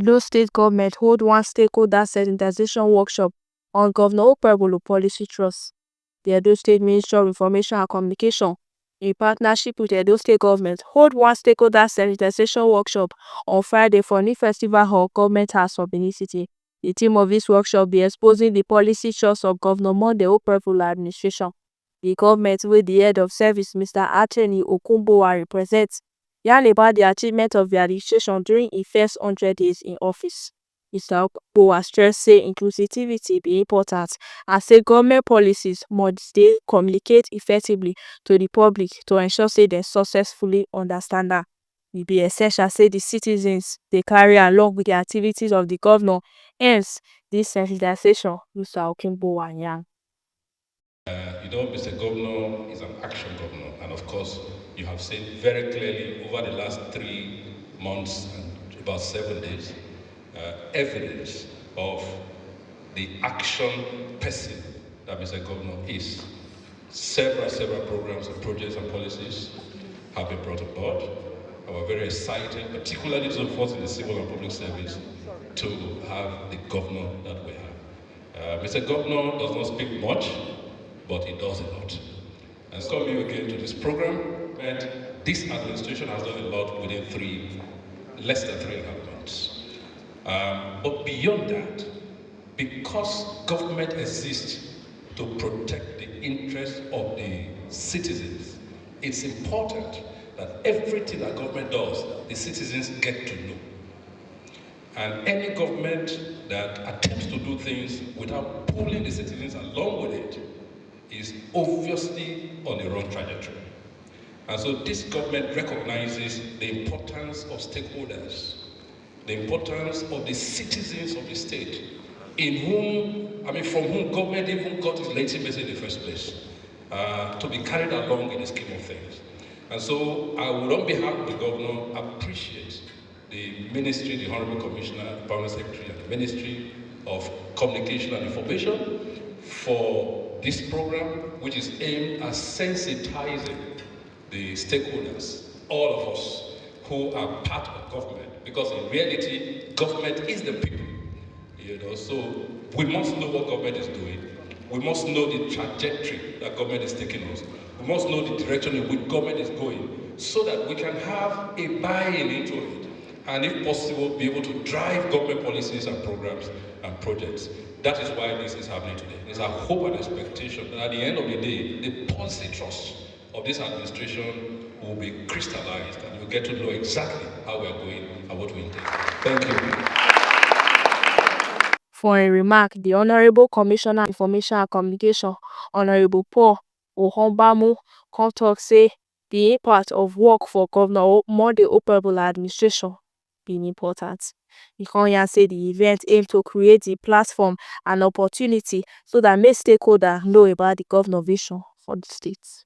Edo State government hold one stakeholder sensitization workshop on Governor Okpebholo policy trust. The Edo State Ministry of Information and Communication, in partnership with the Edo State government, hold one stakeholder sensitization workshop on Friday for New Festival Hall, Government House of Benin City. The theme of this workshop be exposing the policy trust of Governor Monday Okpebholo administration. The government, with the head of service, Mr. Ateni Okumbowa, represents, yarn about the achievement of the administration during its first 100 days in office. Mr. Okumbowa stressed say inclusivity be important and say government policies must dey communicate effectively to the public to ensure say dem successfully understand am. E be essential say the citizens dey carry along with the activities of the governor. Hence, this sensitization, Mr. Okumbowa yarn. Mr. Governor is an action governor, and of course, you have seen very clearly over the last 3 months and about 7 days, evidence of the action person that Mr. Governor is. Several programs and projects and policies have been brought on board. And we're very excited, particularly those of us in the civil and public service, to have the governor that we have. Mr. Governor does not speak much, but he does a lot. And so coming again to this program, and this administration has done a lot within less than 3.5 months. But beyond that, because government exists to protect the interests of the citizens, it's important that everything that government does, the citizens get to know. And any government that attempts to do things without pulling the citizens along with it is obviously on the wrong trajectory. And so this government recognizes the importance of stakeholders, the importance of the citizens of the state, from whom government even got its legitimacy in the first place, to be carried along in the scheme of things. And so I would, on behalf of the governor, appreciate the ministry, the Honorable Commissioner, the Permanent Secretary, and the Ministry of Communication and Information for this program, which is aimed at sensitizing the stakeholders, all of us who are part of government, because in reality, government is the people. So we must know what government is doing. We must know the trajectory that government is taking us. We must know the direction in which government is going, so that we can have a buy-in into it, and if possible, be able to drive government policies and programs and projects. That is why this is happening today. It's our hope and expectation that at the end of the day, the policy trust of this administration will be crystallized, and you'll get to know exactly how we are going and what we intend. Thank you. For a remark, the Honorable Commissioner of Information and Communication, Honorable Paul Ohombamu, come talk say the impact of work for Governor Monday Okpebholo administration being important. He come here say the event aimed to create the platform and opportunity so that make stakeholders know about the governor vision for the state.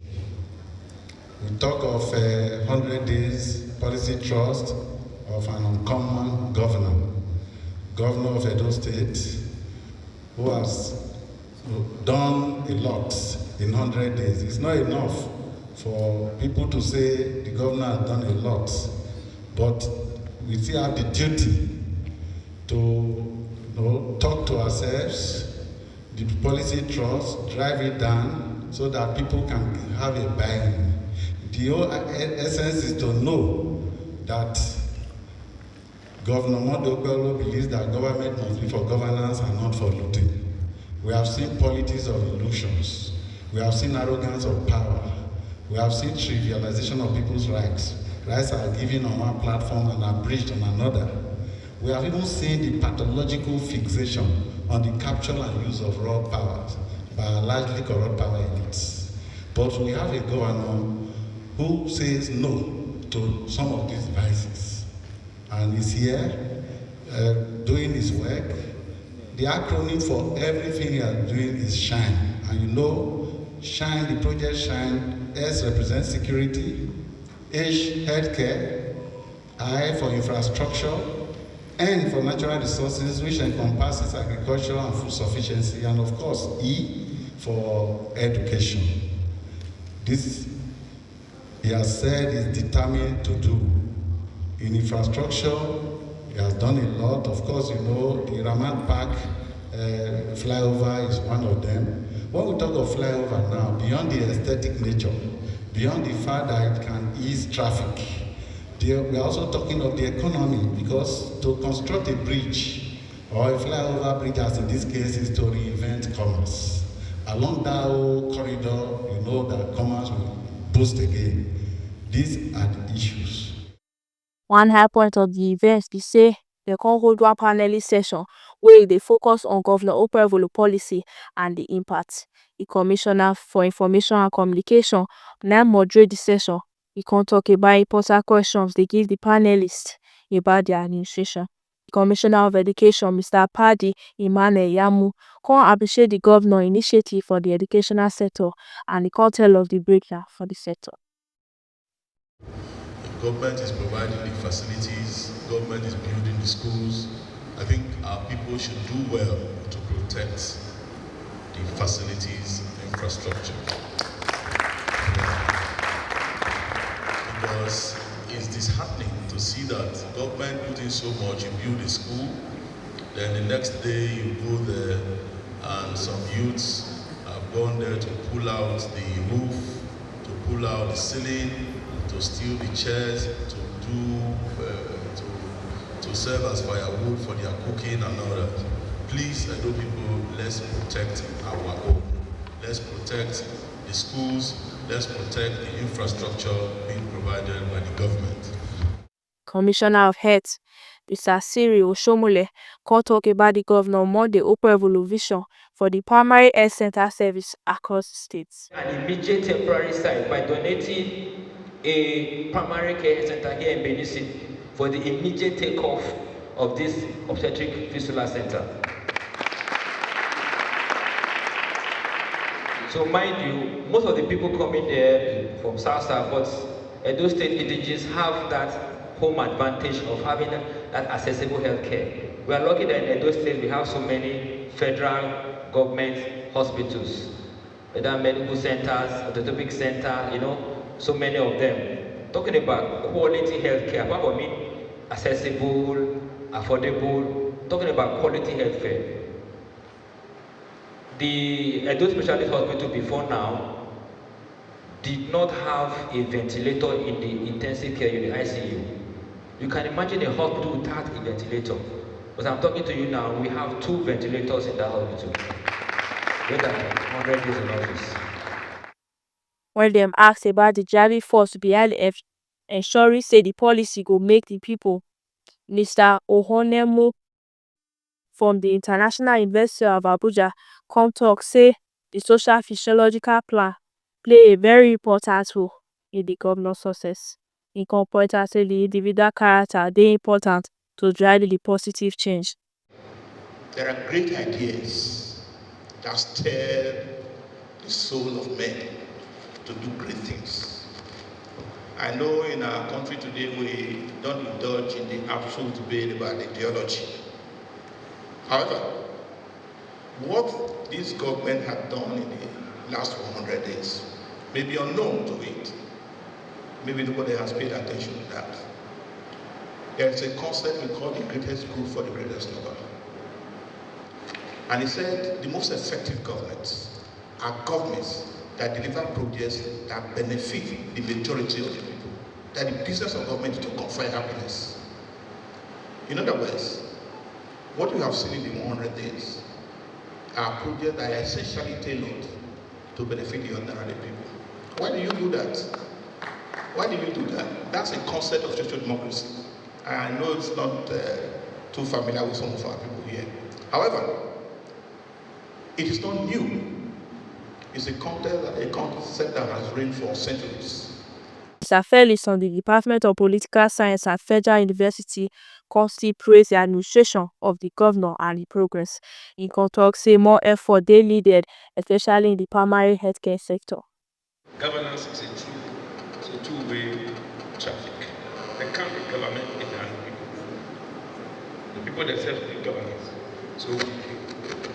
We talk of 100 days policy trust of an uncommon governor of Edo State, who has done a lot in 100 days. It's not enough for people to say the governor has done a lot, but we still have the duty to talk to ourselves, the policy trust, drive it down so that people can have a buy-in. The whole essence is to know that Governor Monday Okpebholo believes that government must be for governance and not for looting. We have seen politics of illusions. We have seen arrogance of power. We have seen trivialization of people's rights. Rights are given on one platform and are breached on another. We have even seen the pathological fixation on the capture and use of raw powers by largely corrupt power elites. But we have a governor who says no to some of these vices, and is here doing his work. The acronym for everything he is doing is SHINE, and SHINE, the project SHINE, S represents security, H healthcare, I for infrastructure, N for natural resources, which encompasses agriculture and food sufficiency, and of course E for education. This, he has said, is determined to do. In infrastructure, He has done a lot. Of course, you know, the Ramat Park flyover is one of them. When we talk of flyover now, beyond the aesthetic nature, beyond the fact that it can ease traffic, we are also talking of the economy, because to construct a bridge or a flyover bridge, as in this case, is to reinvent commerce. Along that whole corridor, you know that commerce will boost again. These are the issues. One high point of the event be say dem come hold one panelist session wey dey focus on Governor Okpebholo policy and the impact. The Commissioner for Information and Communication na moderate the session. E come talk about important questions dey give the panelists about the administration. The Commissioner of Education Mr. Padi Emmanuel Yamu come appreciate the governor initiative for the educational sector and e come tell of the breakdown for the sector. Government is providing the facilities, government is building the schools. I think our people should do well to protect the facilities infrastructure. Because it's disheartening to see that government putting so much, you build a school, then the next day you go there and some youths have gone there to pull out the roof, to pull out the ceiling, to steal the chairs, to serve as firewood for their cooking and all that. Please, I know people, let's protect our own. Let's protect the schools. Let's protect the infrastructure being provided by the government. Commissioner of Health Mr. Siri Oshomole come talk about the Governor Monday Okpebholo vision for the primary health center service across the states. An immediate temporary site by donating a primary care center here in Benin City for the immediate takeoff of this obstetric fistula center. So mind you, most of the people coming there from South, but Edo State indigenes have that home advantage of having that accessible health care. We are lucky that in Edo State we have so many federal government hospitals, whether medical centers, orthopedic center, so many of them. Talking about quality health care, apart from it, accessible, affordable, talking about quality health care. The Edo Specialist Hospital before now did not have a ventilator in the intensive care unit, ICU. You can imagine a hospital without a ventilator. But I'm talking to you now, we have 2 ventilators in that hospital. More than 100 days in office. When dem ask about the driving force behind ensuring say the policy go make the people, Mr. Ohonemu from the International University of Abuja come talk say the social physiological plan play a very important role in the governor success. E come point out say the individual character dey important to drive the positive change. There are great ideas that stir the soul of men to do great things. I know in our country today we don't indulge in the absolute debate about ideology. However, what this government had done in the last 100 days may be unknown to it. Maybe nobody has paid attention to that. There is a concept we call the greatest good for the greatest number. And he said the most effective governments are governments that deliver projects that benefit the majority of the people. That the business of government is to confer happiness. In other words, what we have seen in the 100 days are projects that are essentially tailored to benefit the ordinary people. Why do you do that? Why do you do that? That's a concept of social democracy. I know it's not too familiar with some of our people here. However, it is not new. It's a concept that has reigned for centuries. Mr. Felix from the Department of Political Science at Federal University come still praise the administration of the governor and the progress. He come talk say more effort dey needed, especially in the primary healthcare sector. Governance is a two-way traffic. There can't be government if there are no people. The people themselves need governance. So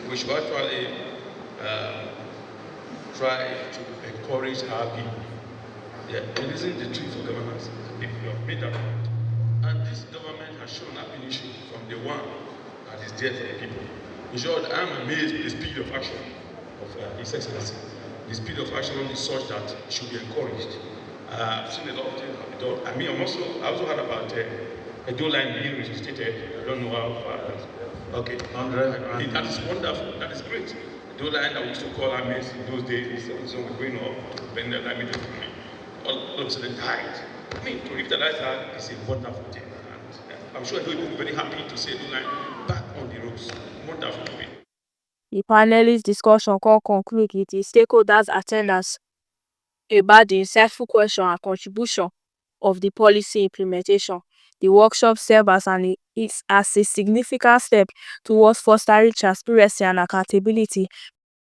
we should actually try to encourage our people. Yeah, it isn't the tree for governance. If you have made up, and this government has has shown up an issue from the one that is there for the people. In short, I'm amazed with the speed of action of His Excellency. The speed of action is such that it should be encouraged. I've seen a lot of things have been done. I mean, I also heard about a dual line being reinstated. I don't know how far. Okay, 100. That is wonderful. That is great. The dual line that we used to call armies in those days, so we're going up, then the army all of a sudden died. I mean, to revitalize that is a wonderful thing. And I'm sure people will be very happy to see the line back on the roads. Wonderful to be. The panelists' discussion can conclude with the stakeholders' attendance about the insightful question and contribution of the policy implementation. The workshop served as a significant step towards fostering transparency and accountability